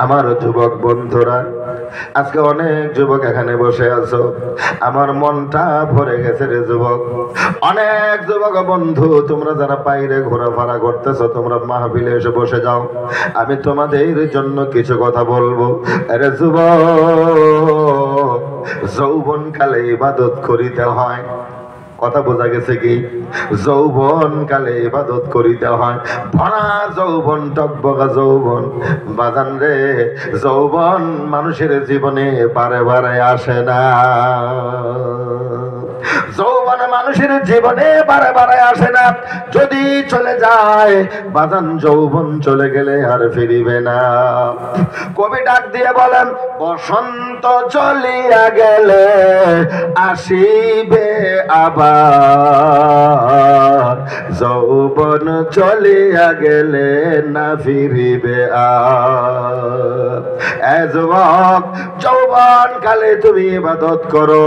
আমার যুবক বন্ধুরা, আজকে অনেক যুবক এখানে বসে আছো, আমার মনটা ভরে গেছে রে যুবক। অনেক যুবক বন্ধু তোমরা যারা বাইরে ঘোরাফেরা করতেছো, তোমরা মাহফিলে এসে বসে যাও, আমি তোমাদের জন্য কিছু কথা বলবো। আরে যুবক, যৌবন কালে ইবাদত করিতে হয়। কথা বোঝা গেছে কি? যৌবন কালে ইবাদত করিতে হয়। ভরা যৌবন, টকবকা যৌবন, বাজান রে, যৌবন মানুষের জীবনে বারে বারে আসে না। যৌবন মানুষের জীবনে বারে বারে আসে না। যদি চলে যায় বাজান, যৌবন চলে গেলে আর ফিরিবে না। কবি ডাক দিয়ে বলেন, বসন্ত চলিয়া গেলে আসিবে আবার, যৌবন চলিয়া গেলে না ফিরিবে আর। যুবক, যৌবন কালে তুমি ইবাদত করো।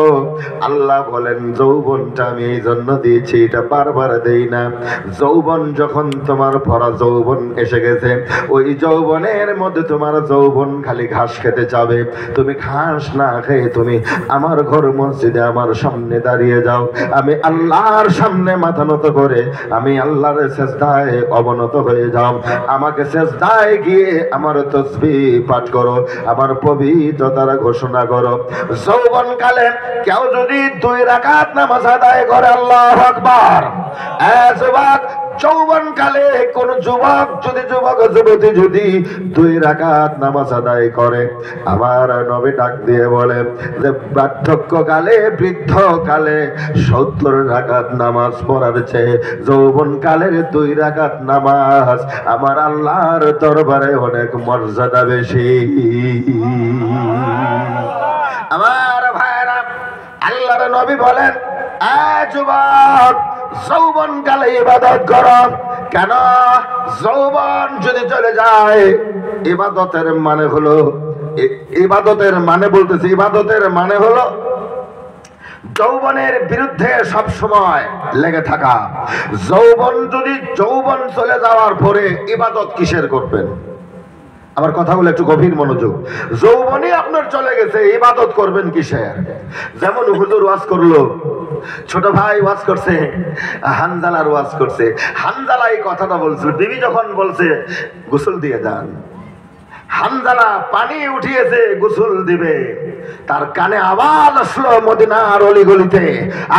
আল্লাহ বলেন, যৌবনটা আমি এই জন্য দিয়েছি, এটা বারবার দেই না। যৌবন যখন তোমার ভরা যৌবন এসে গেছে, ওই যৌবনের মধ্যে তোমার যৌবন খালি ঘাস খেতে যাবে। তুমি ঘাস না খেয়ে তুমি আমার ঘর মসজিদে আমার সামনে দাঁড়িয়ে যাও। আমি আল্লাহর সামনে মাথা নত করে আমি আল্লাহর সেজদায় অবনত হয়ে যাও। আমাকে সেজদায় গিয়ে আমার তাসবিহ পাঠ করো, আমার পবিত্রতার ঘোষণা করো। যৌবন কালে কেউ যদি 2 রাকাত নামাজ আদায় করে, আল্লাহু আকবার। যুবক, যৌবন কালে কোন যুবক যদি যুবতী যদি 2 রাকাত নামাজ আদায় করে, আমার নবী ডাক দিয়ে বলে যে বার্ধক্য কালে, বৃদ্ধ কালে 70 রাকাত নামাজ পড়ার চেয়ে যৌবন কালের 2 রাকাত নামাজ আমার আল্লাহর দরবারে অনেক মর্যাদা বেশি। আমার ভাইরা, আল্লাহর নবী বলেন, যুবক, যৌবন কালে ইবাদত করো। কেন? যৌবন যদি চলে যায়, ইবাদতের মানে হলো, ইবাদতের মানে বলতেছি, ইবাদতের মানে হলো যৌবনের বিরুদ্ধে সব সময় লেগে থাকা। যৌবন চলে যাওয়ার পরে ইবাদত কিসের করবেন? আমার কথাগুলো একটু গভীর মনোযোগ। যৌবনই আপনার চলে গেছে, ইবাদত করবেন কিসের? যেমন হুজুর ওয়াজ করলো, ছোট ভাই ওয়াজ করছে, হানজালার ওয়াজ করছে। হানজালা এই কথাটা বলছিল, বিবি যখন বলছে গোসল দিয়ে যান, হানজালা পানি উঠিয়েছে গোসল দিবে, তার কানে আওয়াজ আসলো মদিনার অলিগলিতে,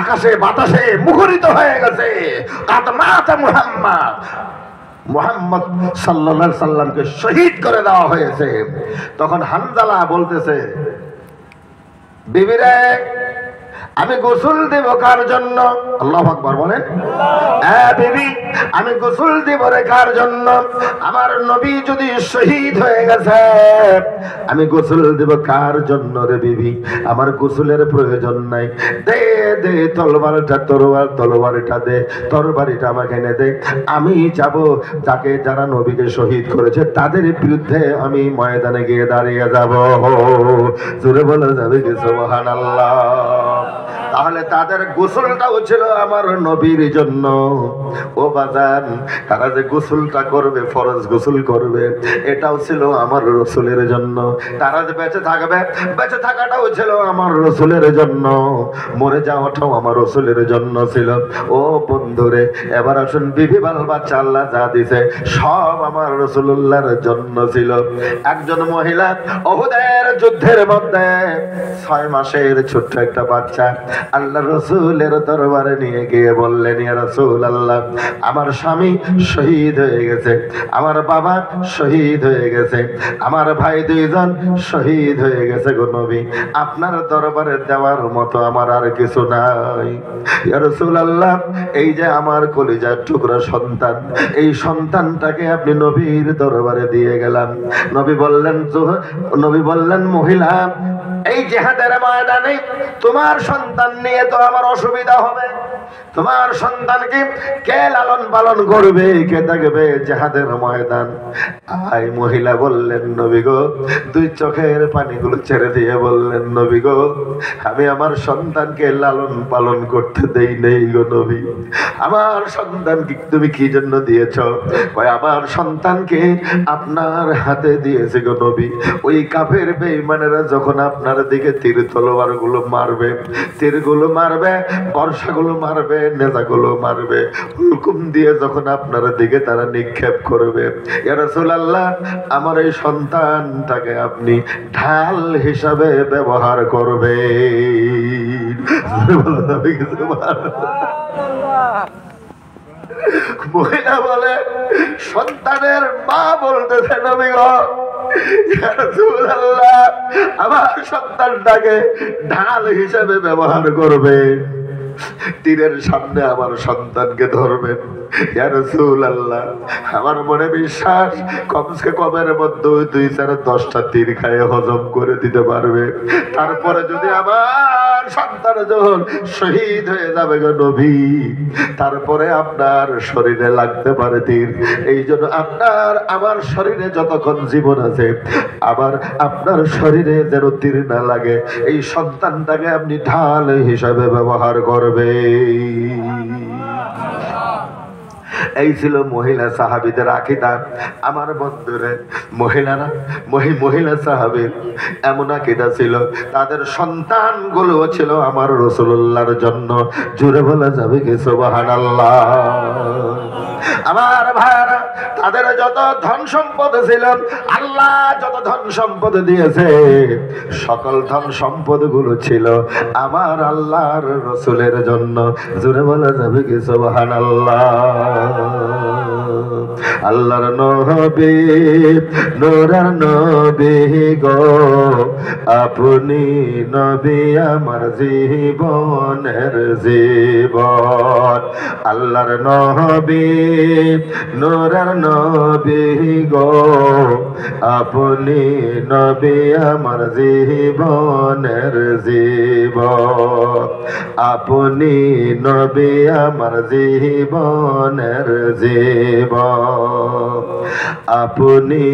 আকাশে বাতাসে মুখরিত হয়ে গেছে, কাতমাতা মুহাম্মদ, মুহাম্মদ সাল্লাল্লাহু আলাইহি সাল্লামকে শহীদ করে দেওয়া হয়েছে। তখন হানজালা বলতেছে, বিবিরে, আমি গোসল দেব কার জন্য? আল্লাহু আকবার বলেন। বিবি, আমি গোসল দেব রে কার জন্য? আমার নবী যদি শহীদ হয়ে গেছে, আমি গোসল দেব কার জন্য রে বিবি? আমার গোসলের প্রয়োজন নাই। দে দে তরবারটা, তরবারিটা দে, তরবারিটা আমাকে এনে দে। আমি যাব, যারা নবীকে শহীদ করেছে তাদের বিরুদ্ধে আমি ময়দানে গিয়ে দাঁড়িয়ে যাব। জোরে বলে যাবে কি সুবহানাল্লাহ। তাহলে তাদের গোসলটাও ছিল আমার নবীর জন্য। ও বাজান, তারা যে গোসলটা করবে, ফরজ গোসল করবে, এটাও ছিল আমার রসুলের জন্য। তারা যে বেঁচে থাকবে, বেঁচে থাকাটাও ছিল আমার রসুলের জন্য। মরে যাওয়াটাও আমার রসুলের জন্য ছিল। ও বন্ধুরে, এবার আসুন, বিবি বাল বাচ্চা আল্লাহ যা দিছে সব আমার রসুলুল্লাহর জন্য ছিল। একজন মহিলা উহুদের যুদ্ধের মধ্যে 6 মাসের ছোট্ট একটা বাচ্চা আল্লাহ রসুলের দরবারে নিয়ে গিয়ে বললেন, ইয়া রাসূলুল্লাহ, আমার স্বামী শহীদ হয়ে গেছে, আমার বাবা শহীদ হয়ে গেছে, আমার ভাই 2 জন শহীদ হয়ে গেছে গো নবী, আপনার দরবারে দেওয়ার মতো আমার আর কিছু নাই। ইয়া রাসূলুল্লাহ, এই যে আমার কলিজার টুকরা সন্তান, এই সন্তানটাকে আপনি নবীর দরবারে দিয়ে গেলাম। নবী বললেন, মহিলা, এই জিহাদের ময়দানে তোমার সন্তান নিয়ে তো আমার অসুবিধা হবে, তোমার সন্তানকে কে লালন পালন করবে, কে দেখবে জিহাদের ময়দান? আই মহিলা বললেন, নবী গো, দুই চোখের পানিগুলো ছেড়ে দিয়ে বললেন, নবী গো, আমি আমার সন্তানকে লালন পালন করতে দেই নেই গো নবী। আমার সন্তানকে তুমি কি জন্য দিয়েছ? কয় আমার সন্তানকে আপনার হাতে দিয়েছে গো নবী। ওই কাফের বেঈমানেরা যখন আপনার দিকে তীর তলোয়ার গুলো মারবে, তীরগুলো মারবে, বর্ষাগুলো মারবে, নেজাগুলো মারবে, হুকুম দিয়ে যখন আপনার দিকে তারা নিক্ষেপ করবে, ইয়া রাসূলুল্লাহ, আমার এই সন্তানটাকে আপনি ঢাল হিসাবে ব্যবহার করবে। মহিলা বলে, সন্তানের মা বলতেছে, নবী গো, ইয়া রাসূলুল্লাহ, আমার সন্তানটাকে ঢাল হিসেবে ব্যবহার করবে, তীরের সামনে আমার সন্তানকে ধরবেন। ইয়া রাসূলুল্লাহ, আমার মনে বিশ্বাস কমসে কমের মধ্যে 2-4-10টা তীর খায় হজম করে দিতে পারবে। তারপরে যদি আমার সন্তান যখন শহীদ হয়ে যাবে গো নবী, তারপরে আপনার শরীরে লাগতে পারে তীর। এই জন্য আপনার আমার শরীরে যতক্ষণ জীবন আছে, আবার আপনার শরীরে যেন তীর না লাগে, এই সন্তানটাকে আপনি ঢাল হিসাবে ব্যবহার করবে। এই ছিল মহিলা সাহাবীদের আকীদা। আমার বন্ধুরে, মহিলারা মহিলা সাহাবীর এমন আকীদা ছিল, তাদের সন্তানগুলো ছিল আমার রাসূলুল্লাহর জন্য। জোরে বলা যাবে কি সুবহানাল্লাহ? আমার ভাইরা, তাদের যত ধন সম্পদ ছিল, আল্লাহ যত ধন সম্পদ দিয়েছে, সকল ধন সম্পদ গুলো ছিল আমার আল্লাহর রাসূলের জন্য। জোরে বলা যাবে কি সুবহানাল্লাহ? আল্লাহর নবী, নূরের নবী গো, আপনি নবী আমার জীবনের জীবন। আল্লাহর নবী, নূরের নবী গো, আপনি নবী আমার জীবনের জীবন। আপনি নবী আমার জীবনের জীবন। আপনি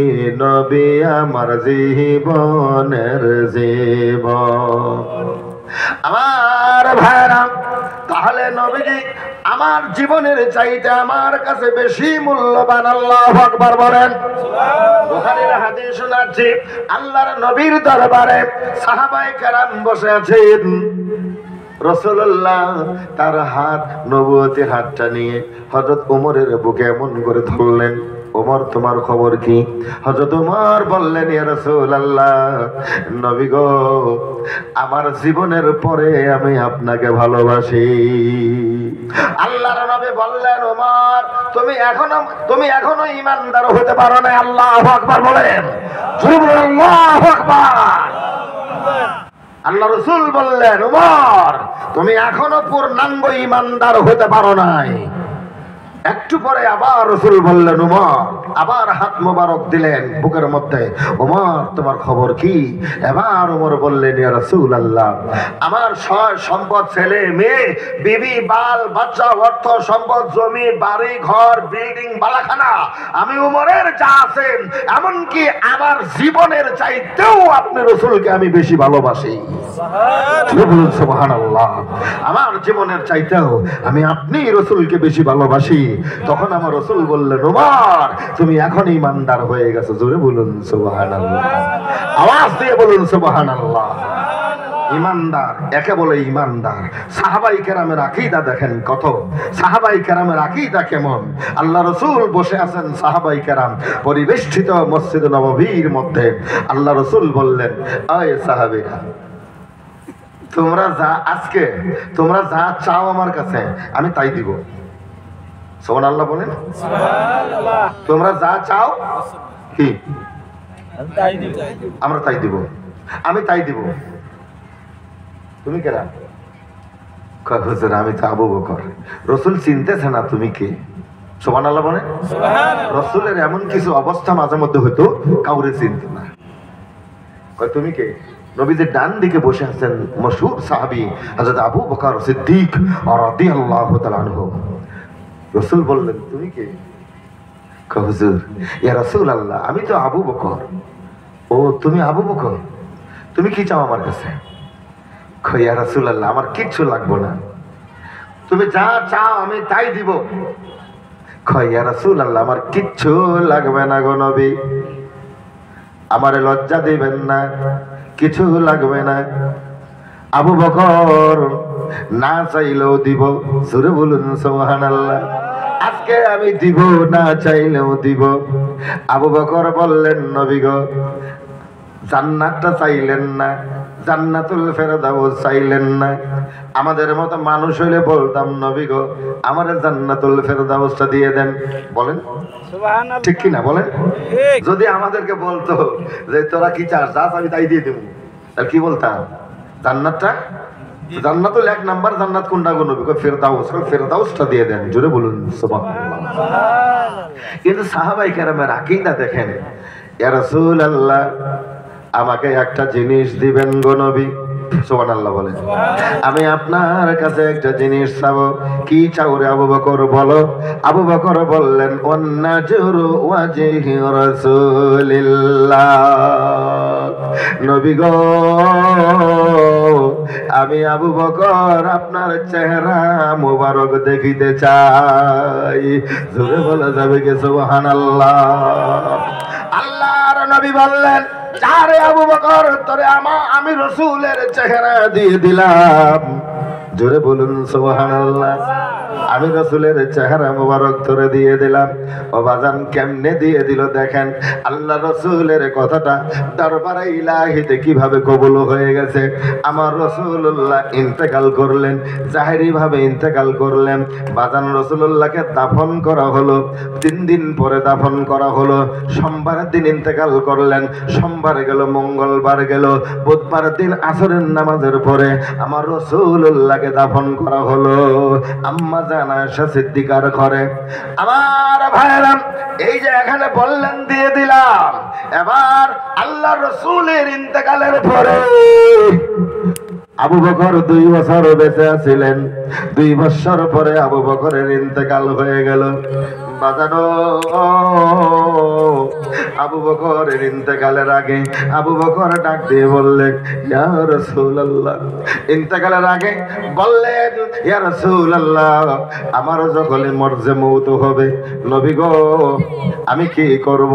নবী আমার জীবনের জীবন। আমার ভাইরা, তাহলে নবীজি আমার জীবনের চাইতে আমার কাছে বেশি মূল্যবান। আল্লাহু আকবার বলেন। বুখারীর হাদিস শোনাচ্ছি, আল্লাহর নবীর দরবারে সাহাবায়ে কেরাম বসে আছেন। রাসূলুল্লাহ তার হাত, নবুয়তের হাতটা নিয়ে হযরত ওমরের বুকে এমন করে ধরলেন। ওমর, তোমার খবর কি? হযরত ওমর বললেন, ইয়া রাসূলুল্লাহ, নবী গো, আমার জীবনের পরে আমি আপনাকে ভালোবাসি। আল্লাহর নবী বললেন, ওমর, তুমি এখনো ঈমানদার হতে পারো না। আল্লাহু আকবার বলেন। আল্লাহু আকবার। আল্লাহ রাসূল বললেন, ওমর, তুমি এখনো পূর্ণাঙ্গ ঈমানদার হতে পারো নাই। একটু পরে আবার রাসূল বললেন, ওমর, আবার হাত মোবারক দিলেন বুকের মধ্যে। ওমর, তোমার খবর কি? এবার ওমর বললেন, ইয়া রাসূলুল্লাহ, আমার সয় সম্পদ, ছেলে মেয়ে, বিবি, বাল বাচ্চা, অর্থ সম্পদ, জমি বাড়ি ঘর, বিল্ডিং বালাখানা, আমি ওমরের যা আছে, এমনকি আমার জীবনের চাইতেও আপনি রাসূলকে আমি বেশি ভালোবাসি। সুবহানাল্লাহ। আমার জীবনের চাইতেও আমি আপনি রাসূলকে বেশি ভালোবাসি। তখন আমার রাসূল বললেন, ওমর, তুমি এখন ঈমানদার হয়ে গেছো। জোরে বলুন সুবহানাল্লাহ। আওয়াজ দিয়ে বলুন সুবহানাল্লাহ। ঈমানদার একে বলে ঈমানদার। সাহাবায়ে কেরামের আকীদা দেখেন কত, সাহাবায়ে কেরামের আকীদা কেমন। আল্লাহ রাসূল বসে আছেন, সাহাবায়ে কেরাম পরিবেষ্টিত মসজিদ নববীর মধ্যে। আল্লাহ রাসূল বললেন, আয় সাহাবীরা, তোমরা যা চাও আমার কাছে আমি তাই দিব। সুবহানাল্লাহ বলেন। সুবহানাল্লাহ। তোমরা যা চাও কি আমরা তাই দিব, আমি তাই দিব। তুমি কেরা? কয়, হুজুর, আমি তো আবু বকর। রাসূল চিনতেছে না তুমি কে। সুবহানাল্লাহ বলেন। সুবহানাল্লাহ। রাসূলের এমন কিছু অবস্থা মাঝে মধ্যে হতো, কাউরে চিনতে না। কয়, তুমি কে? নবীদের ডান দিকে বসে আছেন মশহুর সাহাবী হযরত আবু বকর সিদ্দিক রাদিয়াল্লাহু তাআলা আনহু। রাসূল বললেন, তুমি কে? কয়, হুজুর, ইয়া রাসূলুল্লাহ, আমি তো আবু বকর। ও, তুমি আবু বকর, তুমি কি চাও আমার কাছে? কয়, ইয়া রাসূলুল্লাহ, আমার কিচ্ছু লাগবে না, তুমি যা চাও আমি তাই দিব। কয়, ইয়া রাসূলুল্লাহ, আমার কিচ্ছু লাগবে না গো নবী, আমারে লজ্জা দিবেন না, কিছু লাগবে না। আবু বকর না চাইলেও দিব। জোরে বলুন সুবহানাল্লাহ। আজকে আমি দিব, না চাইলেও দিব। আবু বকর বললেন, নবী গো, জান্নাতটা চাইলেন না, জান্নাতুল ফেরদাউস চাইলেন না। আমাদের মতো মানুষ হইলে বলতাম, নবী গো, আমারে জান্নাতুল ফেরদাউসটা দিয়ে দেন। বলেন সুবহানাল্লাহ, ঠিক কি না বলেন? যদি আমাদেরকে বলতো যে তোরা কি চাস, যা আমি তাই দিয়ে দেব, তাহলে কি বলতাম? জান্নাতটা, জান্নাতুল এক নাম্বার জান্নাত কোনটা গো নবী? কয় ফেরদাউস। ফেরদাউসটা দিয়ে দেন। জোরে বলুন সুবহানাল্লাহ। কিন্তু সাহাবায়ে কেরামের আকীদা দেখেন, ইয়া রাসূলুল্লাহ, আমাকে একটা জিনিস দিবেন গো নবী। সুবহানাল্লাহ বলেন। আমি আপনার কাছে একটা জিনিস চাবো। কি চাও রে আবু বকর, বলো। আবু বকর বললেন, ওয়ান্নাজরু ওয়াজহি রাসূলিল্লাহ। নবী গো, আমি আবু বকর আপনার চেহারা মুবারক দেখিতে চাই। জোরে বলা যাবে কি সুবহানাল্লাহ? আল্লাহর নবী বললেন, যারে আবু বকর, তোরে আমি রাসূলের চেহারা দিয়ে দিলাম। জোরে বলুন সুবহানাল্লাহ। আমি রাসূলের চেহারা মুবারক ধরে দিয়ে দিলাম। ও বাজান, কেমনে দিয়ে দিল দেখেন। আল্লাহ রাসূলের কথাটা দরবারে ইলাহিতে কিভাবে কবুল হয়ে গেছে। আমার রাসূলুল্লাহ ইন্তেকাল করলেন, জাহেরি ভাবে ইন্তেকাল করলেন। বাজান, রাসূলুল্লাহকে দাফন করা হলো। 3 দিন পরে দাফন করা হলো। সোমবারের দিন ইন্তেকাল করলেন, সোমবার গেল, মঙ্গলবার গেল, বুধবার দিন আসরের নামাজের পরে আমার রাসূলুল্লাহকে দাফন করা হলো আম্মা জান আয়েশা সিদ্দিকার ঘরে। আমার ভাইরা, এই যে এখানে বললেন দিয়ে দিলাম, এবার আল্লাহ রাসূলের ইন্তেকালের পরে আবু বকর 2 বছর বেঁচে ছিলেন। 2 বছর পরে আবু বকরের ইন্তেকাল হয়ে গেল। বাজানো, আবু বকরের ইন্তেকালের আগে আবু বকর ডাক দিয়ে বললেন, ইয়া রাসূলুল্লাহ, ইন্তেকালের আগে বললেন, ইয়া রাসূলুল্লাহ, আমার যখন মরজে মৌত হবে, নবী গো, আমি কি করব?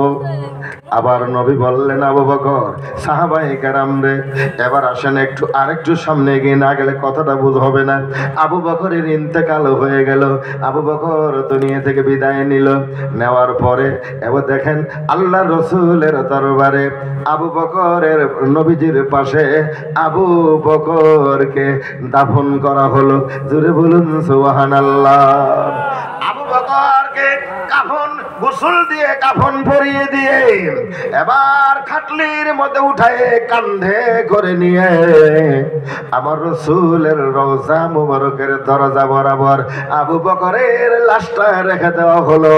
আবার নবী বললেন, আবু বকর, সাহাবায়ে কেরাম রে, এবার আসেন একটু আরেকটু সামনে গিয়ে, না গেলে কথাটা বুঝ হবে না। আবু বকরের ইন্তেকাল হয়ে গেল। আবু বকর দুনিয়া থেকে বিদায় নিল। নেওয়ার পরে এবার দেখেন আল্লাহ রাসূলের দরবারে আবু বকরের, নবীজির পাশে আবু বকরকে দাফন করা হলো। জোরে বলুন সুবহানাল্লাহ। আবু বকরকে কাফন, গোসল দিয়ে কাফন পরিয়ে দিয়ে এবার খাটলির মধ্যে উঠায় কান্ধে করে নিয়ে আমার রাসূলের রওজা মুবারকের দরজা বরাবর আবু বকরের লাশটা রেখে দেওয়া হলো।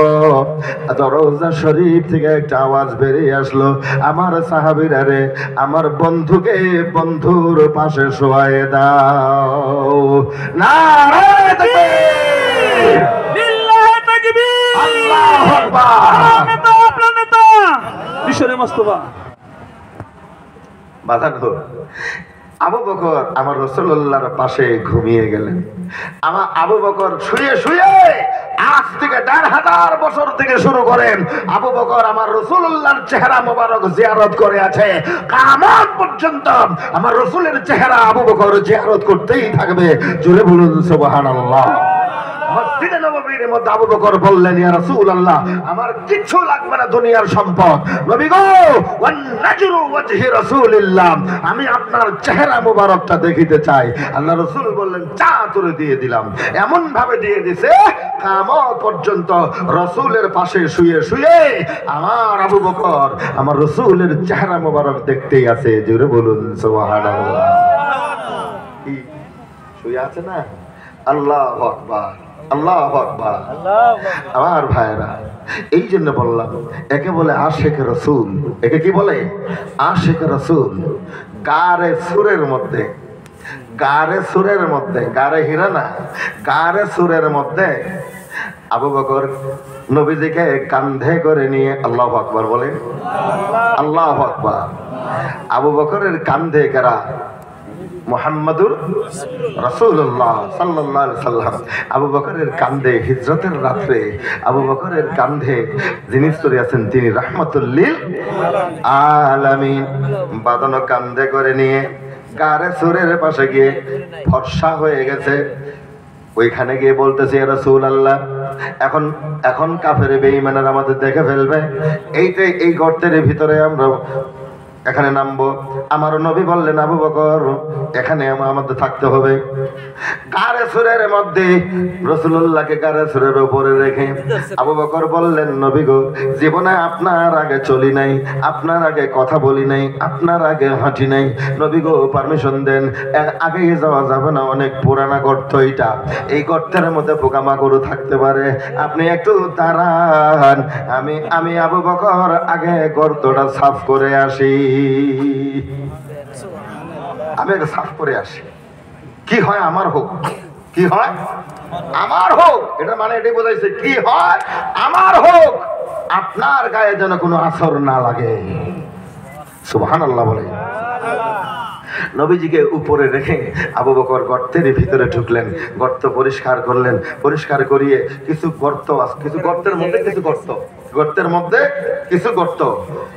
দরজা শরীফ থেকে একটা আওয়াজ বেরিয়ে আসলো, আমার সাহাবীরা রে, আমার বন্ধুকে বন্ধুর পাশে শোয়ায়ে দাও। নারায়ে তাকবীর, লিল্লাহি তাকবীর, আল্লাহু আকবার। নেতা আপনার নেতা মিশরে মোস্তফা বাজানো। আবু বকর আমার রাসূলুল্লাহর পাশে ঘুমিয়ে গেলেন। আমার আবু বকর শুয়ে শুয়ে, আজ থেকে ১৫০০ বছর থেকে শুরু করেন আবু বকর আমার রাসূলুল্লাহর চেহারা মোবারক জিয়ারত করে আছে। কিয়ামত পর্যন্ত আমার রাসূলের চেহারা আবু বকর জিয়ারত করতেই থাকবে। জোরে বলুন সুবহানাল্লাহ। মসজিদে নববীর মধ্যে আবু বকর বললেন, ইয়া রাসূলুল্লাহ, আমার কিচ্ছু লাগবে না দুনিয়ার সম্পদ। নবী গো, ওয়ান নাজরু ওয়াজহি রাসূলিল্লাহ, আমি আপনার চেহারা মোবারকটা দেখিতে চাই। আল্লাহ রাসূল বললেন, চা তোরে দিয়ে দিলাম। এমন ভাবে দিয়ে দিছে, কিয়ামত পর্যন্ত রাসূলের পাশে শুয়ে শুয়ে আমার আবু বকর আমার রাসূলের চেহারা মোবারক দেখতেই আছে। জোরে বলুন সুবহানাল্লাহ। কি শুয়ে আছে না? আল্লাহু আকবার, আল্লাহু আকবার। আমার ভাইরা, এই জন্য বললাম, একে বলে আশিক রাসূল। একে কি বলে? আশিক রাসূল। গারে সুরের মধ্যে, গারে সুরের মধ্যে, গারে হীরা না, গারে সুরের মধ্যে আবু বকর নবীজিকে কাঁধে করে নিয়ে, আল্লাহু আকবার বলেন, আল্লাহু আকবার। আবু বকরের কাঁধে কারা? মুহাম্মাদুর রাসূলুল্লাহ সাল্লাল্লাহু আলাইহি সাল্লাম। আবু বকরের কাঁধে হিজরতের রাত্রে আবু বকরের কাঁধে যিনি চলে আছেন তিনি রাহমাতুল লিল আলামিন। বাঁধানো কাঁধে করে নিয়ে গারে সুরের পাশে গিয়ে ফর্সা হয়ে গেছে। ওইখানে গিয়ে বলতেছে, ইয়া রাসূলুল্লাহ, এখন কাফের বেঈমানরা আমাদের দেখে ফেলবে, এই গর্তের ভিতরে আমরা এখানে নামবো। আমার নবী বললেন, আবু বকর এখানে আমাদের থাকতে হবে। গারে সুরের মধ্যে রাসূলুল্লাহকে গারে সুরের উপরে রেখে আবু বকর বললেন, নবী গো, জীবনে আপনার আগে চলি নাই, আপনার আগে কথা বলি নাই, আপনার আগে হাঁটি নাই, নবী গো পারমিশন দেন, আগে যাওয়া যাবে না, অনেক পুরানা গর্ত এটা, এই গর্তের মধ্যে পোকামাকড় থাকতে পারে, আপনি একটু দাঁড়ান, আমি আবু বকর আগে গর্তটা সাফ করে আসি, আমি আগে সাফ করে আসি, কি হয় আমার হোক, কি হয় আমার হোক, এটা মানে এটাই বোঝাইছে, কি হয় আমার হোক, আপনার গায়ে যেন কোনো আসর না লাগে। সুবহানাল্লাহ বলে। নবীজিকে উপরে রেখে আবু বকর গর্তের ভিতরে ঢুকলেন, গর্ত পরিষ্কার করলেন, পরিষ্কার করিয়ে কিছু গর্ত, কিছু গর্তের মধ্যে কিছু গর্ত, গর্তের মধ্যে কিছু গর্ত,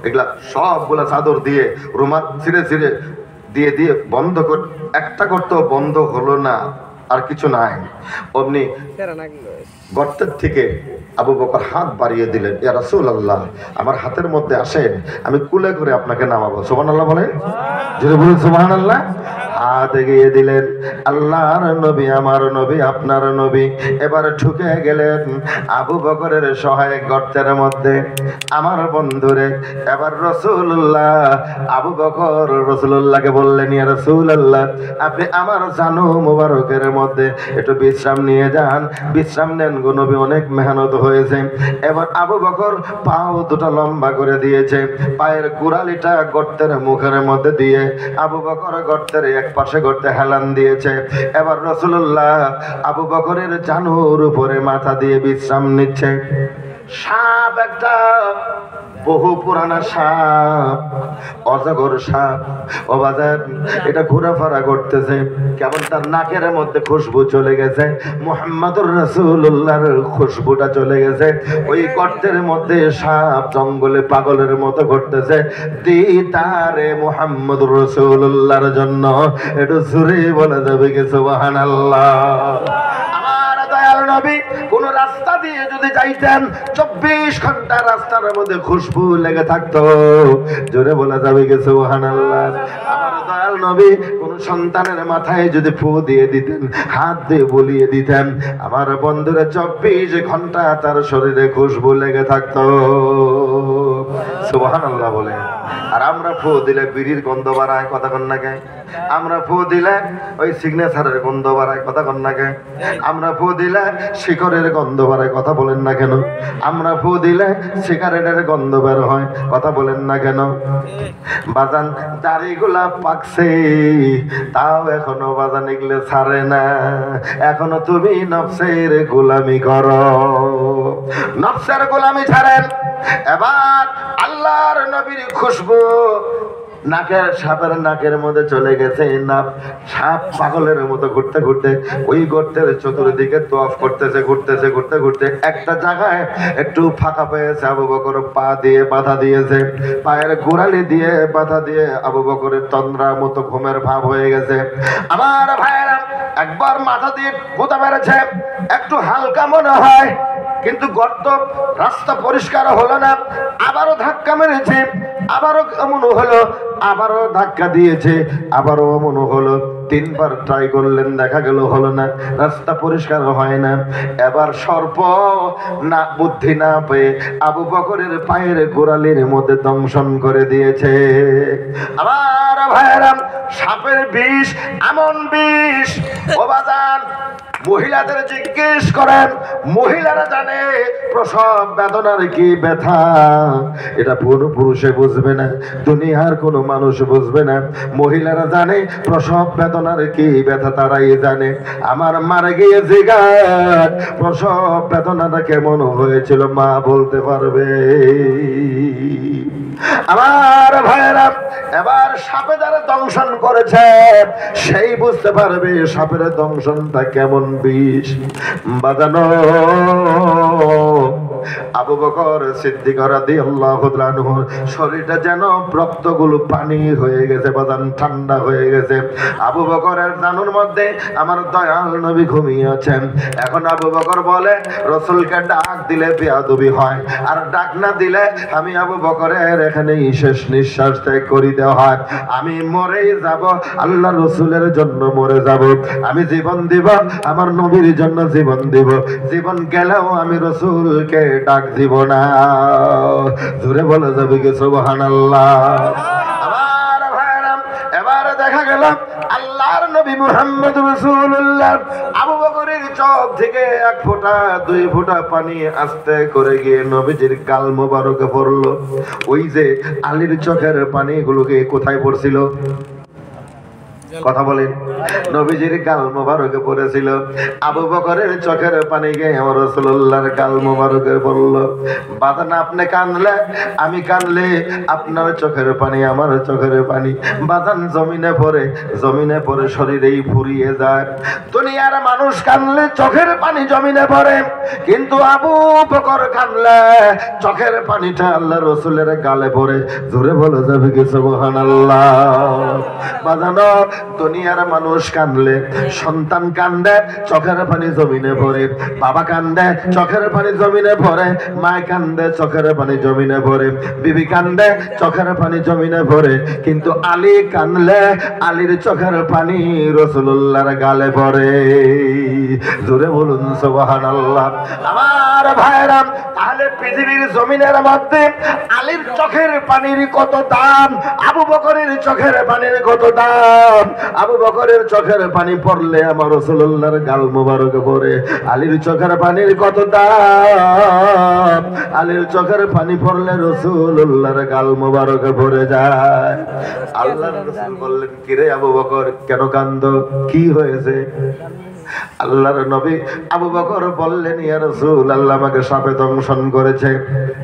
এগুলা সবগুলা চাদর দিয়ে রুমাল ছিঁড়ে ছিঁড়ে দিয়ে দিয়ে বন্ধ কর, একটা গর্ত বন্ধ হলো না, আর কিছু নাই। অমনি গর্তের থেকে আবু বকর হাত বাড়িয়ে দিলেন, ইয়া রাসূলুল্লাহ, আমার হাতের মধ্যে আসেন, আমি কুলে করে আপনাকে নামাবো। সুবহানাল্লাহ বলেন, যদি বলেন সুবহানাল্লাহ। হাত এগিয়ে দিলেন, আল্লাহর নবী, আমার নবী, আপনার নবী এবার ঢুকে গেলেন আবু বকরের সহায়ক গর্তের মধ্যে। আমার বন্ধুরে, এবার রাসূলুল্লাহ আবু বকর রাসূলুল্লাহকে বললেন, ইয়া রাসূলুল্লাহ, আপনি আমার জানু মুবারকের মধ্যে একটু বিশ্রাম নিয়ে যান, বিশ্রাম নেন গো নবী, অনেক মেহনত হয়েছে। এবার আবু বকর পাও দুটো লম্বা করে দিয়েছে, পায়ের গোড়ালিটা গর্তের মুখের মধ্যে দিয়ে আবু বকর গর্তের এক পাশে গর্তে হেলান দিয়েছে। এবার রাসূলুল্লাহ আবু বকরের জানুর উপরে মাথা দিয়ে বিশ্রাম নিচ্ছে। সাপ একটা, বহু পুরানা সাপ, অজগর সাপ, ও বাজার এটা ঘোরাফেরা করতেছে, কেমন তার নাকের মধ্যে খুশবু চলে গেছে, মুহাম্মাদুর রাসূলুল্লাহর খুশবুটা চলে গেছে। ওই গর্তের মধ্যে সাপ জঙ্গলে পাগলের মতো ঘুরতেছে। দিদারে মুহাম্মাদুর রাসূলুল্লাহর জন্য একটু জোরে বলা যাবে কি সুবহানাল্লাহ। নবী কোন রাস্তা দিয়ে যদি যাইতেন 24 ঘন্টা রাস্তার মধ্যে খুশবু লেগে থাকতো, জোরে বলা যাবে কি সুবহানাল্লাহ। আমার দয়াল নবী কোন সন্তানের মাথায় যদি ফু দিয়ে দিতেন, হাত দিয়ে বলিয়ে দিতেন, আমার বন্ধুরা 24 ঘন্টা তার শরীরে খুশবু লেগে থাকতো। সুবহানাল্লাহ বলে। আর আমরা ফু দিলে বিড়ির গন্ধ বাড়ায়, কথা কন না কে? আমরা ফু দিলে ওই সিগনেচারের গন্ধ বাড়ায়, কথা কন না কে? আমরা ফু দিলে শিকরের গন্ধ বাড়ায়, কথা বলেন না কেন? আমরা ফু দিলে সিগারেটের গন্ধ বের হয়, কথা বলেন না কেন? বাজান দাড়িগুলা পাকছে, তাও এখনো বাজান এগুলো ছাড়ে না, এখনো তুমি নফসের গোলামি করো, নফসের গোলামি ছাড়েন। এবার আল্লাহর নবীর খুশবু নাকের, সাপের নাকের মধ্যে চলে গেছে, না সাপ পাগলের মতো ঘুরতে ঘুরতে ওই গর্তের চতুর্দিকে তওয়াফ করতেছে, ঘুরতেছে, ঘুরতে ঘুরতে একটা জায়গায় একটু ফাঁকা পেয়েছে। আবু বকর পা দিয়ে বাধা দিয়েছে, পায়ের গোড়ালি দিয়ে বাধা দিয়ে আবু বকরের তন্দ্রার মতো ঘুমের ভাব হয়ে গেছে। আমার ভাইয়েরা একবার মাথা দিয়ে গোতা মেরেছে, একটু হালকা মনে হয়, কিন্তু গর্ত রাস্তা পরিষ্কার হলো না, আবারও ধাক্কা মেরেছে, আবারও এমন হলো, আবারও ধাক্কা দিয়েছে, আবারও এমন হলো, তিনবার ট্রাই করলেন, দেখা গেল হলো না, রাস্তা পরিষ্কার হয় না। এবার সর্প না বুদ্ধি না পেয়ে আবু বকরের পায়ের গোড়ালির মধ্যে দংশন করে দিয়েছে। আমার ভাইয়েরা, সাপের বিষ এমন বিষ, ও বাজান মহিলাদের জিজ্ঞেস করেন, মহিলারা জানে প্রসব বেদনার কি ব্যথা। এটা কোনো পুরুষে বুঝবে না, দুনিয়ার কোনো মানুষ বুঝবে না। মহিলারা জানে প্রসব বেদনার কি ব্যথা, তারাই জানে। আমার মারা গিয়ে জিগার প্রসব বেদনাটা কেমন হয়েছিল, মা বলতে পারবে। আমার ভাইয়েরা, এবার সাপে যারা দংশন করেছে সেই বুঝতে পারবে সাপের দংশনটা কেমন বিষ। বাজানো আবু বকর সিদ্দিক রাদিয়াল্লাহু তাআলা আনহুর শরীরটা যেন রক্তগুলো পানি হয়ে গেছে, বাজান ঠান্ডা হয়ে গেছে। আবু বকরের জানুর মধ্যে আমার দয়াল নবী ঘুমিয়ে আছেন। এখন আবু বকর বলে, রাসূলকে ডাক দিলে বেয়াদবি হয়, আর ডাক না দিলে আমি আবু বকরের এখানেই শেষ নিঃশ্বাস ত্যাগ করিতে হয়। আমি মরেই যাব, আল্লাহ রাসূলের জন্য মরে যাব। আমি জীবন দিব, আমার নবীর জন্য জীবন দিব। জীবন গেলেও আমি রাসূলকে ডাক দিব না। জোরে বলে যাবে কি সুবহানাল্লাহ। আমার ভাইরা, এবার দেখা গেল আল্লাহর নবী মুহাম্মদ রাসূলুল্লাহ আবু বকরের চোখ থেকে এক ফোঁটা দুই ফোঁটা পানি আস্তে করে গিয়ে নবীজির গাল মোবারকে পড়লো। ওই যে আলীর চোখের পানিগুলোকে কোথায় পড়ছিল? কথা বলেন। নবীজির গাল মোবারকে পড়েছিল, আবু বকরের চোখের পানি গিয়ে আমার রাসূলুল্লাহর গাল মোবারকে পড়লো। বাজান আপনি কাঁদলে, আমি কাঁদলে, আপনার চোখের পানি আমার চোখের পানি বাজান জমিনে পড়ে শরীরেই ফুরিয়ে যায়। দুনিয়ার মানুষ কাঁদলে চোখের পানি জমিনে পড়ে, কিন্তু আবু বকর কাঁদলে চোখের পানিটা আল্লাহ রাসূলের গালে পড়ে। জোরে বলে যাবে কি সুবহানাল্লাহ। বাজানো দুনিয়ার মানুষ কাঁদলে, সন্তান কান্দে চোখের পানি জমিনে পড়ে, বাবা কান্দে চোখের পানি জমিনে পড়ে, মা কান্দে চোখের পানি জমিনে পড়ে, বিবি কান্দে চোখের পানি জমিনে পড়ে, কিন্তু আলী কান্দলে আলীর চোখের পানি রাসূলুল্লাহর গালে পড়ে। জোরে বলুন সুবহানাল্লাহ। আমার ভাইরা, তাহলে পৃথিবীর জমিনের মধ্যে আলীর চোখের পানির কত দাম, আবু বকরের চোখের পানির কত দাম। আবু বকরের চোখের পানি পড়লে আমার রাসূলুল্লাহর গাল মোবারকে পড়ে। আলীর চোখের পানির কত দাম, আলীর চোখের পানি পড়লে রাসূলুল্লাহর গাল মোবারকে পড়ে যায়। আল্লাহর রাসূল বললেন, কিরে আবু বকর কেন কাঁদো, কি হয়েছে? আল্লাহর নবী আবু বকর বললেন, ইয়া রাসূল, আল্লাহ আমাকে সাপে দংশন করেছে।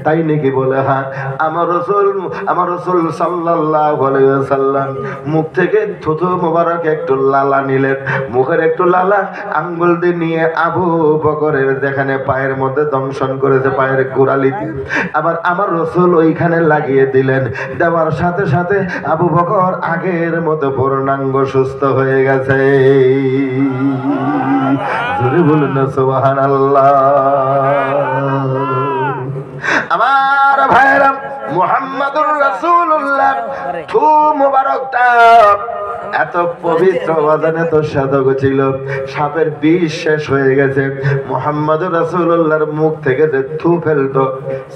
তাই নাকি? বলে হ্যাঁ। আমার রাসূল সাল্লাল্লাহু আলাইহি ওয়াসাল্লাম মুখ থেকে থুথু মোবারক একটু লালা নিলেন, মুখের একটু লালা আঙ্গুল দিয়ে নিয়ে আবু বকরের যেখানে পায়ের মধ্যে দংশন করেছে পায়ের গোড়ালিতে আবার আমার রাসূল ওইখানে লাগিয়ে দিলেন। দেওয়ার সাথে সাথে আবু বকর আগের মতো পূর্ণাঙ্গ সুস্থ হয়ে গেছে। জোরে বলুন না সুবহানাল্লাহ। আমার ভাইরা, মুহাম্মাদুর রাসূলুল্লাহ থু মুবারকটা এত পবিত্র, বাজান এত সাধক ছিল। সাপের বিষ শেষ হয়ে গেছে, মুহাম্মাদুর রাসূলুল্লাহর মুখ থেকে যে থু ফেলতো,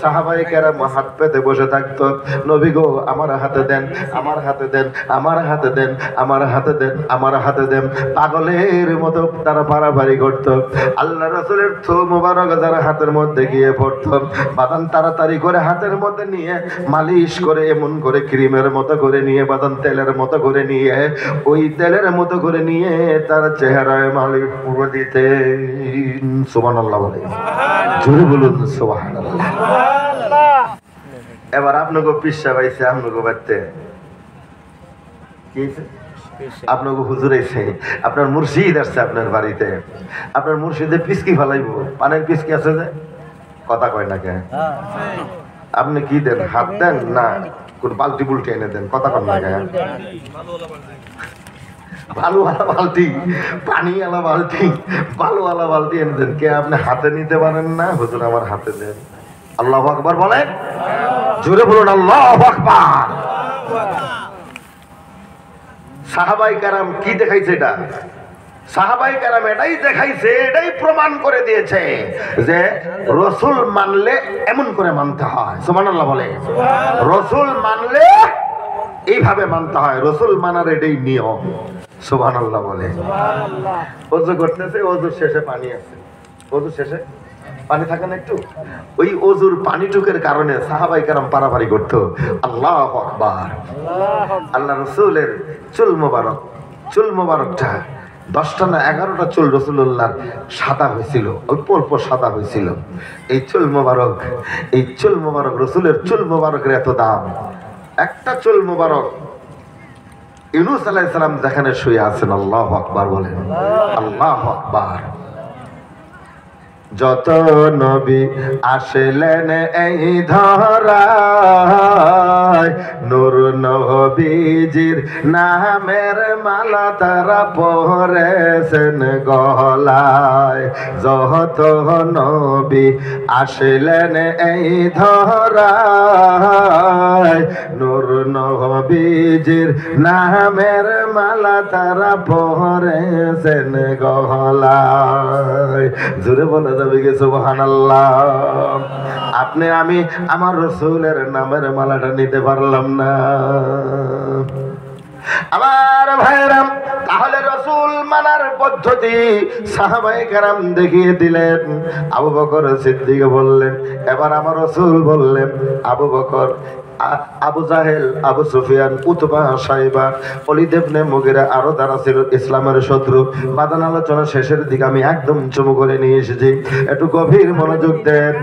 সাহাবায়ে কেরাম হাত পেতে বসে থাকতো। নবী গো, আমার হাতে দেন, আমার হাতে দেন, আমার হাতে দেন, আমার হাতে দেন, আমার হাতে দেন। পাগলের মতো তারা পারাপারি করতো। আল্লাহ রাসূলের থু মুবারক যারা হাতের মধ্যে গিয়ে পড়তো, বাদান তাড়াতাড়ি করে হাতের মধ্যে নিয়ে মালিশ করে, এমন করে ক্রিমের মতো করে নিয়ে, বাদান তেলের মতো করে নিয়ে, ওই তেলের মতো করে নিয়ে তার চেহারায় মালিশ পুরো দিতে। সুবহানাল্লাহ বলে, জোরে বলুন সুবহানাল্লাহ। এবার আপনাকে পিসা পাইছে, আপনাকে বাড়তে কি আপনাকে হুজুর এসে, আপনার মুর্শিদ আসছে আপনার বাড়িতে, আপনার মুর্শিদে পিসকি ফেলাইব, পানের পিসকি আছে যে, কথা কয় না কে? আপনি কি দেন, হাত দেন না কোন বালতি বুলটি এনে দেন, কথা কন না কে? বালুওয়ালা বালতি, পানিওয়ালা বালতি, বালুওয়ালা বালতি এনে দেন। কে আপনি হাতে নিতে পারেন না? হুজুর আমার হাতে দেন। আল্লাহু আকবার বলেন, জোরে বলুন আল্লাহু আকবার। সাহাবাই কেরাম কি দেখাইছে? এটা সাহাবাই কেরাম এটাই দেখাইছে, এটাই প্রমাণ করে দিয়েছে যে রসুল মানলে এমন করে মানতে হয়। সুবহানাল্লাহ বলে। রসুল মানলে এইভাবে মানতে হয়, রসুল মানার এটাই নিয়ম। সুবহানাল্লাহ বলে। ওযু করতেছে, ওযুর শেষে পানি আছে, ওযুর শেষে পানি থাকে না একটু, ওই ওযুর পানিটুকের কারণে সাহাবাই কেরাম পারাপারি করতো। আল্লাহু আকবার। আল্লাহ রসুলের চুল মোবারক, চুল মোবারকটা 10টা না 11টা চুল রাসূলুল্লাহর সাদা হয়েছিল, অল্প অল্প সাদা হয়েছিল। এই চুল মোবারক, এই চুল মোবারক, রসুলের চুল মোবারকের এত দাম। একটা চুল মোবারক ইউনূস আলাইহিস সালাম যেখানে শুয়ে আছেন, আল্লাহু আকবার বলেন, আল্লাহু আকবার। যত নবী আসলেন এই ধরায়, নূর নবীজির নামের মালা তারা পরেছেন গলায়। যত নবী আসলেন এই ধরায়, নূর নবীজির নামের মালা তারা পরেছেন গলায়। জোরে বলে যাবে কি সুবহানাল্লাহ। আপনি আমি আমার রসুলের নামের মালাটা নিতে পারলাম না। আমার ভাইরাম, তাহলে রসুল মানার পদ্ধতি সাহাবায়ে কেরাম দেখিয়ে দিলেন। আবু বকর সিদ্দিক বললেন, এবার আমার রসুল বললেন, আবু বকর, আবু জাহেল, আবু সুফিয়ান, উতবা, সাইবা, ওলীদ ইবনে মুগীরা আরো যারা ছিল ইসলামের শত্রু, বাদান আলোচনা শেষের দিকে আমি একদম চুমু করে নিয়ে এসেছি, একটু গভীর মনোযোগ দেন।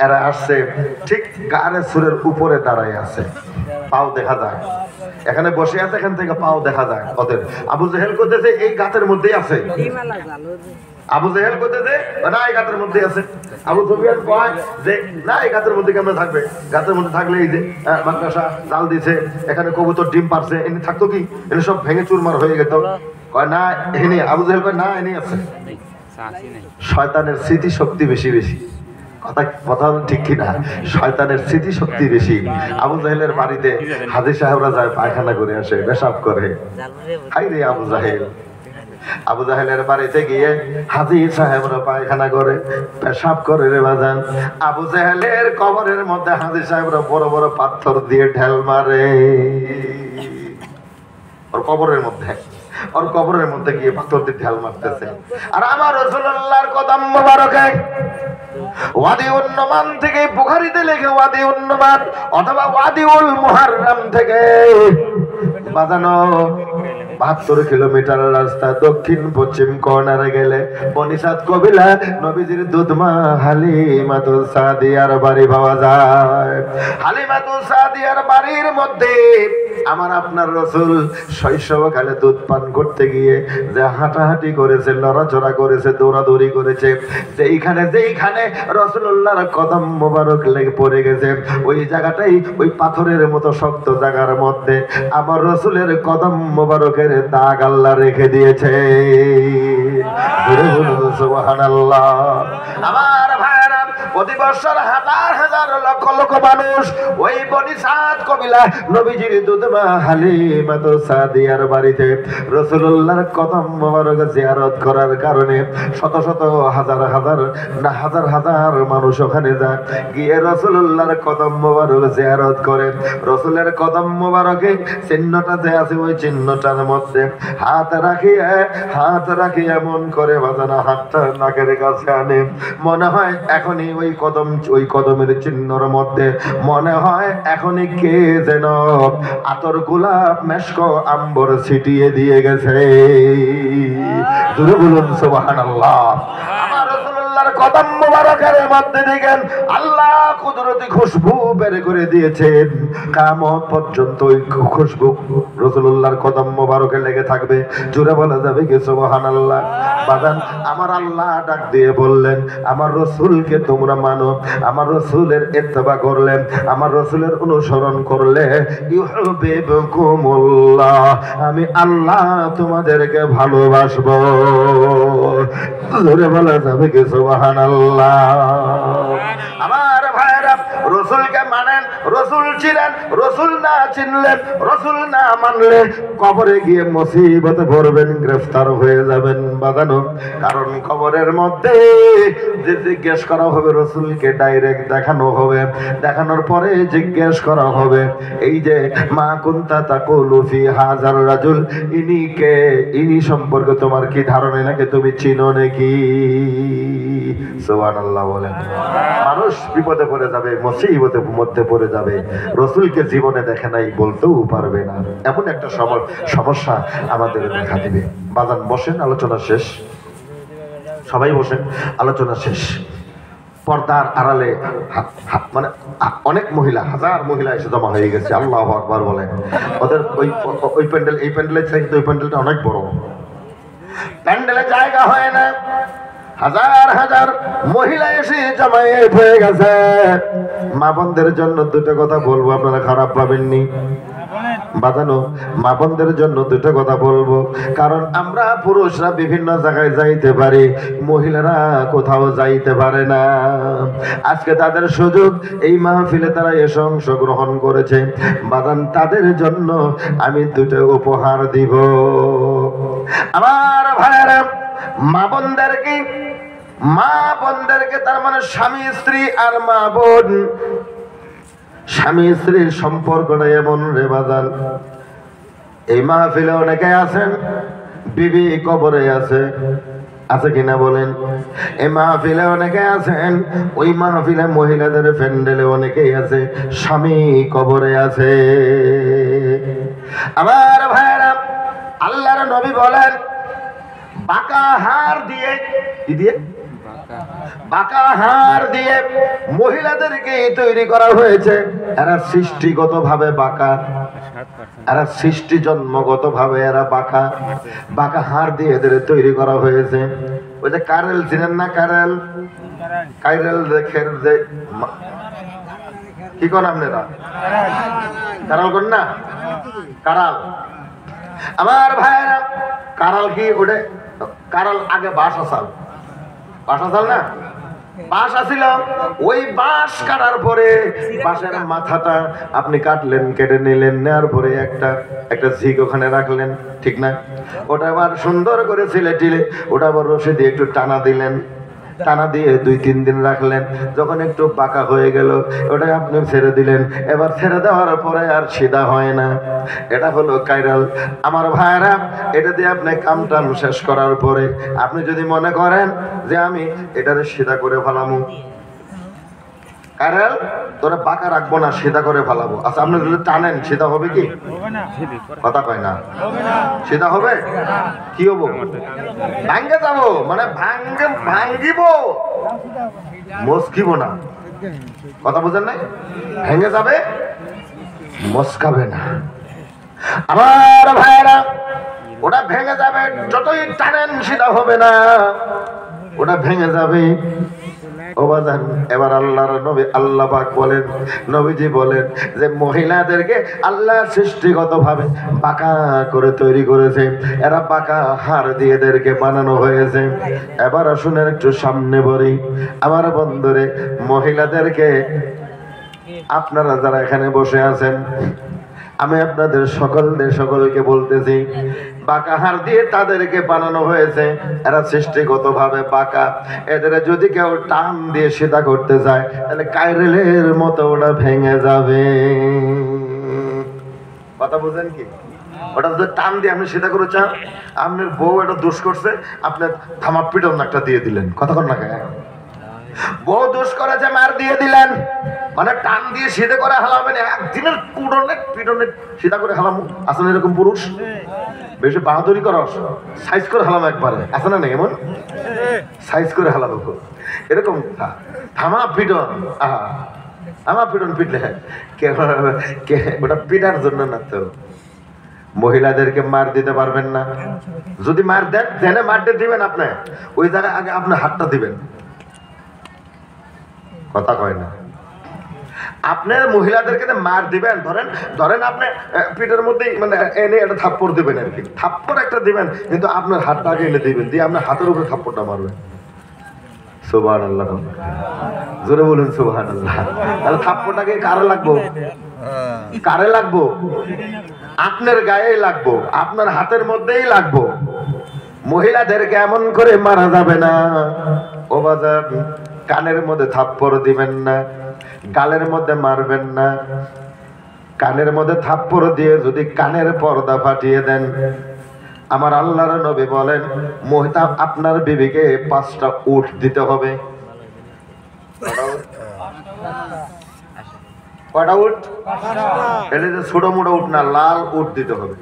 এরা আসছে ঠিক গারে সুরের উপরে দাঁড়ায় আছে, পাও দেখা যায়, এখানে বসে আছে, এখান থেকে পাও দেখা যায় ওদের। আবু জাহেল করতেছে এই গাছের মধ্যেই আছে, আবু জাহেল করতেছে না এই গাছের মধ্যে আছে। আবু সুফিয়ান কয় যে না এই গাছের মধ্যে কেমন থাকবে, গাছের মধ্যে থাকলে এই যে মাদ্রাসা জাল দিছে, এখানে কবুতর ডিম পারছে, এনে থাকতো কি, এনে সব ভেঙে চুরমার হয়ে যেত। কয় না এনে, আবু জাহেল কয় না এনে আছে। শয়তানের স্মৃতি শক্তি বেশি বেশি, কথা ঠিক কিনা? শয়তানের স্মৃতি শক্তি বেশি। আবু জাহেলের বাড়িতে হাজী সাহেবরা যায় পায়খানা করে আসে, পেশাব করে। হাই রে আবু জাহেল, আবু জাহেলের বাড়িতে গিয়ে হাজী সাহেবরা পায়খানা করে, পেশাব করে রে বাজান। আবু জাহেলের কবরের মধ্যে হাজী সাহেবরা বড় বড় পাথর দিয়ে ঢেল মারে, ওর কবরের মধ্যে, ওর কবরের মধ্যে গিয়ে পাথর দিয়ে ঢেল মারতেছে। আর আমার রাসূলুল্লাহর কদম মোবারকে ওয়াদিউন নোমান থেকে, বুখারীতে লেখে ওয়াদিউন নোমান অথবা ওয়াদিউল মুহাররাম থেকে বাজানো 72 কিলোমিটার রাস্তা দক্ষিণ পশ্চিম কর্নারে গেলে বনিসাদ কবিলা নবীজির দুধমা হালিমাতুস সাদিয়ার বাড়ি পাওয়া যায়। হালিমাতুস সাদিয়ার বাড়ির মধ্যে আমার আপনার রসুল শৈশবকালে দুধ পান করতে গিয়ে যে হাঁটাহাঁটি করেছে, লড়াচড়া করেছে, দৌড়াদৌড়ি করেছে, যেইখানে যেইখানে রসুল্লাহর কদম মোবারক লেগে পড়ে গেছে, ওই জায়গাটাই ওই পাথরের মতো শক্ত জায়গার মধ্যে আমার রসুলের কদম মোবারকের দাগ আল্লাহ রেখে দিয়েছে। সুবহানাল্লাহ। আমার ভাইরা, প্রতি বছর হাজার হাজার লক্ষ লক্ষ মানুষ ওই বনিসাদ কবিলা নবীজির দুধমা হালিমাতুস সাদিয়ার বাড়িতে রাসূলুল্লাহর কদম মোবারক জিয়ারত করার কারণে শত শত হাজার হাজার না হাজার হাজার মানুষ ওখানে যায়, গিয়ে রাসূলুল্লাহর কদম মোবারক জিয়ারত করে। রাসূলের কদম মোবারকে চিহ্নটা যে আছে, ওই চিহ্নটার মধ্যে হাত রাখিয়ে এমন করে বাজানো, হাতটা নাকের কাছে আনে, মনে হয় এখনই ওই কদমের চিহ্নর মধ্যে মনে হয় এখনই কে যেন আতর গোলাপ মেশক আম্বর ছিটিয়ে দিয়ে গেছে। জোরে বলুন সুবহানাল্লাহ। আমার রাসূলুল্লাহর কদম মোবারকের মধ্যে দেখেন আল্লাহ কুদরতি খুশবু বের করে দিয়েছেন। কিয়ামত পর্যন্ত ওই খুশবু রাসূলুল্লাহর কদম মোবারকে লেগে থাকবে। জোরে বলা যাবে কি সুবহানাল্লাহ। বাজান, আমার আল্লাহ ডাক দিয়ে বললেন, আমার রসুলকে তোমরা মানো, আমার রসুলের ইত্তেবা করলে, আমার রসুলের অনুসরণ করলে ইউহিব্বুকুমুল্লাহ, আমি আল্লাহ তোমাদেরকে ভালোবাসবো। জোরে বলা যাবে কি সুবহানাল্লাহ। আমার ভাইরা, রসুলকে মানেন, রসুল ছিলেন, রসুল না চিনলেন, রসুল না মানলে কবরে গিয়ে মুসিবতে পড়বেন, গ্রেফতার হয়ে যাবেন বাঁধানো। কারণ কবরের মধ্যে যে জিজ্ঞেস করা হবে রসুলকে ডাইরেক্ট দেখানো হবে, দেখানোর পরে জিজ্ঞেস করা হবে এই যে মা কুনতা তাকুলু ফি হাযার রাজুল, ইনি কে, ইনি সম্পর্কে তোমার কি ধারণা, নাকি তুমি চিনো নাকি? সুবহানাল্লাহ বলেন। মানুষ বিপদে পড়ে যাবে, মুসিবতের মধ্যে পড়ে যাবে, রসুলকে জীবনে দেখে নাই বলতেও পারবে না, এমন একটা সমস্যা আমাদের দেখা দিবে। বাজান বসেন, আলোচনা শেষ, সবাই বসেন, আলোচনা শেষ। পর্দার আড়ালে মানে অনেক মহিলা, হাজার মহিলা এসে জমা হয়ে গেছে। আল্লাহু আকবার বলেন। ওদের ওই প্যান্ডেল, এই প্যান্ডেলের থেকে ওই প্যান্ডেলটা অনেক বড়, প্যান্ডেলে জায়গা হয় না, হাজার হাজার মহিলা এসে জমায়েত হয়ে গেছে। মা বোনদের জন্য দুটো কথা বলবো, আপনারা খারাপ পাবেননি বাজানো। মা বোনদের জন্য দুটো কথা বলবো, কারণ আমরা পুরুষরা বিভিন্ন জায়গায় যাইতে পারি, মহিলারা কোথাও যাইতে পারে না। আজকে তাদের সুযোগ, এই মাহফিলে তারা এসে অংশগ্রহণ করেছে। বাজান তাদের জন্য আমি দুটো উপহার দিব। আমার ভাইয়েরা, মা বোনদেরকে তার মানে স্বামী স্ত্রী আর মা বোন, স্বামী স্ত্রীর সম্পর্কটা এমন রে বাজান, এই মাহফিলে অনেকে আছেন বিবি কবরে আছে কিনা বলেন? এই মাহফিলে অনেকে আছেন, ওই মাহফিলে মহিলাদের প্যান্ডেলে অনেকেই আছে স্বামী কবরে আছে। আমার ভাইয়েরা, আল্লাহর নবী বলেন বাঁকা হার দিয়ে, কি দিয়ে? বাঁকা হার দিয়ে মহিলাদেরকে তৈরি করা হয়েছে। এরা সৃষ্টিগত ভাবে বাঁকা, এরা সৃষ্টি জন্মগত ভাবে এরা বাঁকা, বাঁকা হার দিয়ে এদের তৈরি করা হয়েছে। ওই যে কারেল চিনেন না? কারেল, কাইরেল দেখেন যে কি কোন আপনারা কারাল কোন না? কারাল। আমার ভাইয়েরা, কারাল কি ওটা? কারাল আগে বাঁশ আসাল, বাঁশ আসাল না, বাঁশ আসিল, ওই বাঁশ কাটার পরে বাঁশের মাথাটা আপনি কাটলেন, কেটে নিলেন, নেওয়ার পরে একটা ঝিক ওখানে রাখলেন, ঠিক না? ওটা আবার সুন্দর করে ছিলে টিলে ওটা আবার রশি দিয়ে একটু টানা দিলেন, টানা দিয়ে 2-3 দিন রাখলেন। যখন একটু পাকা হয়ে গেল ওটা আপনি ছেড়ে দিলেন। এবার ছেড়ে দেওয়ার পরে আর সিধা হয় না, এটা হলো কাইরাল। আমার ভাইরা, এটা দিয়ে আপনি কাম টাম শেষ করার পরে আপনি যদি মনে করেন যে আমি এটারে সিধা করে ফেলামু, কাইরাল তোরা বাঁকা রাখবো না, সিধা করে ফেলাবো। আচ্ছা, আপনি যদি টানেন সিধা হবে কি? কথা কয় না, সিধা হবে? কি হবো? ভাঙ্গে যাবো, মানে ভাঙ্গিব, মস্কিব না। কথা বুঝেন নাই? ভেঙে যাবে, মস্কাবে না। আমার ভাইয়েরা, ওটা ভেঙে যাবে, যতই টানেন সিধা হবে না, ওটা ভেঙে যাবে। এবার আল্লাহর নবী, আল্লাহ পাক বলেন, নবীজি বলেন যে মহিলাদেরকে আল্লাহ সৃষ্টিগত ভাবে বাঁকা করে তৈরি করেছে, এরা বাঁকা হাড় দিয়ে এদেরকে বানানো হয়েছে। এবার শুনেন, একটু সামনে বলি আমার বন্ধুরে, মহিলাদেরকে আপনারা যারা এখানে বসে আছেন, আমি আপনাদের সকলকে বলতেছি, বাঁকা হাড় দিয়ে তাদেরকে বানানো হয়েছে, এরা সৃষ্টিগত ভাবে বাঁকা। এদের যদি কেউ টান দিয়ে সিধা করতে যায় তাহলে কাইরেলের মতো ওটা ভেঙে যাবে। কথা বুঝেন কি? ওটা যদি টান দিয়ে আপনি সিধা করে চান, আপনার বউ এটা দোষ করছে, আপনার থামা পিটন একটা দিয়ে দিলেন, কথা কর না কেন? বউ দোষ করেছে, মার দিয়ে দিলেন, মানে টান দিয়ে সিধে করে হালাবেন, একদিনের পিটনে সিধা করে হালাম। আসলে এরকম পুরুষ বেশি বাহাদুরি করস, সাইজ করে হালাম একবারে, আছে না? এমন সাইজ করে হালাবো, এরকম থামা পিটন। থামা পিটন পিটলে ওটা পিটার জন্য না তো। মহিলাদেরকে মার দিতে পারবেন না, যদি মার দেন জেনে মারতে দিবেন, আপনি ওই জায়গায় আগে আপনার হাতটা দিবেন। কথা কয় না? আপনার মহিলাদেরকে মার দিবেন, ধরেন আপনি পিঠের মধ্যেই মানে এনে একটা থাপ্পড় দিবেন, আর কি থাপ্পড় একটা দিবেন, কিন্তু আপনার হাতটা আগে এনে দিবেন, দিয়ে আপনার হাতের উপরে থাপ্পড়টা মারবেন। সুবহানাল্লাহ, জোরে বলুন সুবহানাল্লাহ। তাহলে থাপ্পড়টাকে কারে লাগবো? কারে লাগবো? আপনার গায়ে লাগবো, আপনার হাতের মধ্যেই লাগবো। মহিলাদেরকে এমন করে মারা যাবে না। ও বাজার, কানের মধ্যে থাপ্পড় দিবেন না, গালের মধ্যে মারবেন না। কানের মধ্যে থাপ্পড় দিয়ে যদি কানের পর্দা ফাটিয়ে দেন, আমার আল্লাহর নবী বলেন মহিলা আপনার বিবিকে 5টা উট দিতে হবে। কয়টা উট? এটা যে ছোট মোটো উট না, লাল উট দিতে হবে।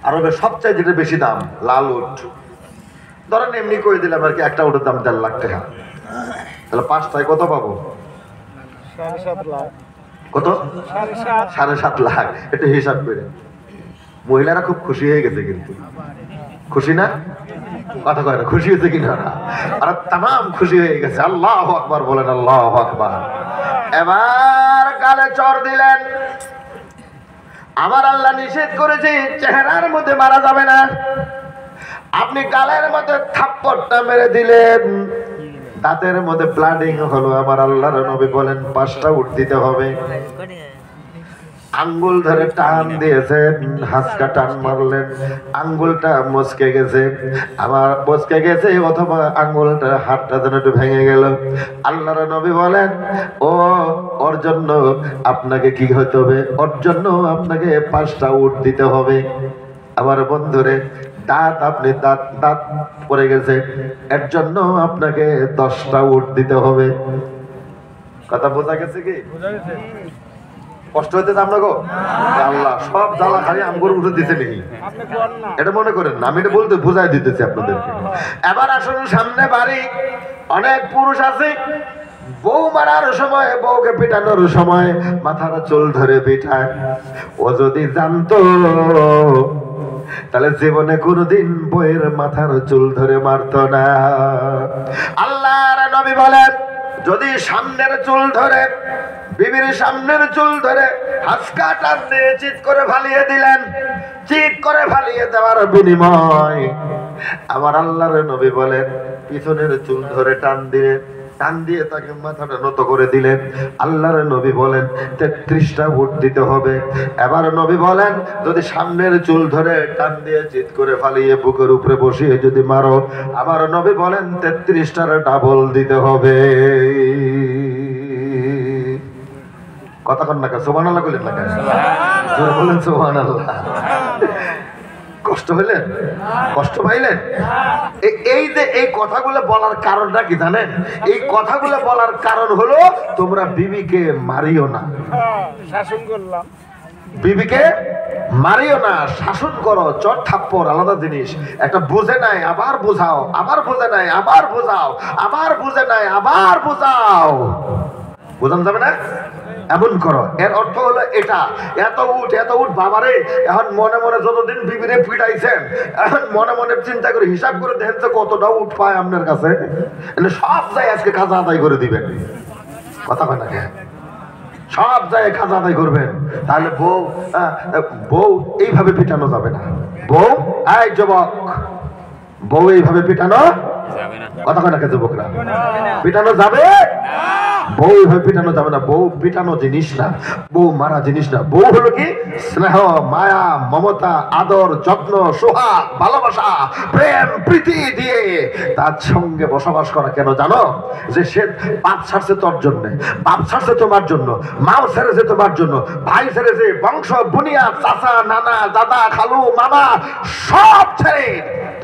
আরবে সবচেয়ে যেটা বেশি দাম লাল উট। ধরেন এমনি করে দিলাম আর কি, একটা উটের দাম 1.5 লাখ টাকা। তাহলে 5টায় কত পাবো? 7.5 লাখ। কত? 7.5 লাখ। একটু হিসাব করে। মহিলারা খুব খুশি হয়ে গেছে, কিন্তু খুশি না? কথা কয় না, খুশি হয়েছে কিনা? আর তামাম খুশি হয়ে গেছে। আল্লাহু আকবার বলেন, আল্লাহু আকবার। এবার গালে চড় দিলেন। আমার আল্লাহ নিষেধ করেছে চেহারার মধ্যে মারা যাবে না। আপনি গালের মধ্যে থাপ্পড়টা মেরে দিলেন, দাঁতের মধ্যে ব্লাডিং হলো। আমার আল্লাহর নবী বলেন 5টা উট দিতে হবে। আঙ্গুল ধরে টান দিয়েছেন, হাসকা টান মারলেন, আঙ্গুলটা মচকে গেছে। আবার মচকে গেছে অথবা আঙ্গুলটা হাতটা যেন একটু ভেঙে গেল। আল্লাহর নবী বলেন ওর জন্য আপনাকে কি হতে হবে? ওর জন্য আপনাকে 5টা উট দিতে হবে। আমার বন্ধুরে, দাঁত আপনি দাঁত দাঁত পড়ে গেছে, এর জন্য আপনাকে 10টা উট দিতে হবে। কথা বোঝা গেছে কি? কষ্ট হইতে আমরা গো আল্লাহ সব জ্বালা খালি আমগর উঠে দিতে নেই, এটা মনে করেন না। আমি এটা বলতে বোঝাই দিতেছি আপনাদেরকে। এবার আসুন সামনে বাড়ি। অনেক পুরুষ আছে বউ মারার সময়, বউকে পিটানোর সময় মাথার চুল ধরে পিটায়। ও যদি জানতো তাহলে জীবনে কোনোদিন বউয়ের মাথার চুল ধরে মারতো না। আল্লাহর নবী বলেন যদি সামনের চুল ধরে, বিবির সামনের চুল ধরে হাসকা টান দিয়ে চিৎ করে ফালিয়ে দিলেন, চিৎ করে ফালিয়ে দেওয়ার বিনিময় আমার আল্লাহর নবী বলেন পিছনের চুল ধরে টান দিয়ে, টান দিয়ে তাকে মাথাটা নত করে দিলেন। আল্লাহর নবী বলেন 33টা উট দিতে হবে। এবার নবী বলেন যদি সামনের চুল ধরে টান দিয়ে চিৎ করে ফালিয়ে বুকের উপরে বসিয়ে যদি মারো, আমার নবী বলেন 33টার ডাবল দিতে হবে। কথা কন না, সুবহানাল্লাহ বলেন না, জোরে বলেন সুবহানাল্লাহ। কষ্ট হইলেন? কষ্ট পাইলেন? এই যে এই কথাগুলো বলার কারণটা কি জানেন? এই কথাগুলো বলার কারণ হলো তোমরা বিবিকে মারিও না। শাসন করলাম, বিবিকে মারিও না, শাসন করো। চট থাপ্পড় আলাদা জিনিস। একটা বুঝে নাই আবার বোঝাও, আবার বুঝে নাই আবার বোঝাও, আবার বুঝে নাই আবার বোঝাও। বোঝানো যাবে না? এমন করো। এর অর্থ হলো এটা। এত উঠ বাবারে। এখন মনে মনে যতদিন বিবিরে পিটাইছেন, এখন মনে মনে চিন্তা করে হিসাব করে দেখেন তো কতটা উঠ পায় আপনার কাছে। সব জায়গায় আজকে খাজা আদায় করে দিবেন। কথা কয় না, সব জায়গায় খাজা আদায় করবেন। তাহলে বউ এইভাবে পিটানো যাবে না। বউ, এই যুবক, বউ এইভাবে পিটানো যাবে না। কথা কয় না, যুবকরা পিটানো যাবে? বউ এইভাবে পিটানো যাবে না। বউ পিটানো জিনিস না, বউ মারা জিনিস না। বউ হলো কি স্নেহ, মায়া, মমতা, আদর, যত্ন, সোহাগ, ভালোবাসা, প্রেম, প্রীতি দিয়ে তার সঙ্গে বসবাস করা। কেন জানো? যে সে বাপ ছাড়ছে তোর জন্য, বাপ ছাড়ছে তোমার জন্য, মাও ছেড়েছে তোমার জন্য, ভাই ছেড়েছে, বংশ বুনিয়াদ, চাচা, নানা, দাদা, খালু, মামা সব ছেড়ে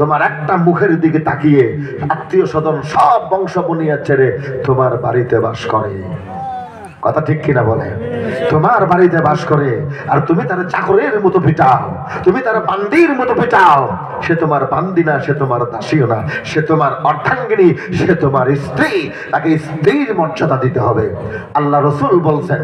তোমার একটা মুখের দিকে তাকিয়ে আত্মীয় স্বজন সব বংশ বুনিয়াদ ছেড়ে তোমার বাড়িতে বাস করে। কথা ঠিক কিনা বলে? তোমার বাড়িতে বাস করে আর তুমি তার চাকরের মতো পিটাও, তুমি তার বান্দির মতো পিটাও। সে তোমার বান্দি না, সে তোমার দাসীও না, সে তোমার অর্ধাঙ্গিনী, সে তোমার স্ত্রী। তাকে স্ত্রীর মর্যাদা দিতে হবে। আল্লাহ রসুল বলছেন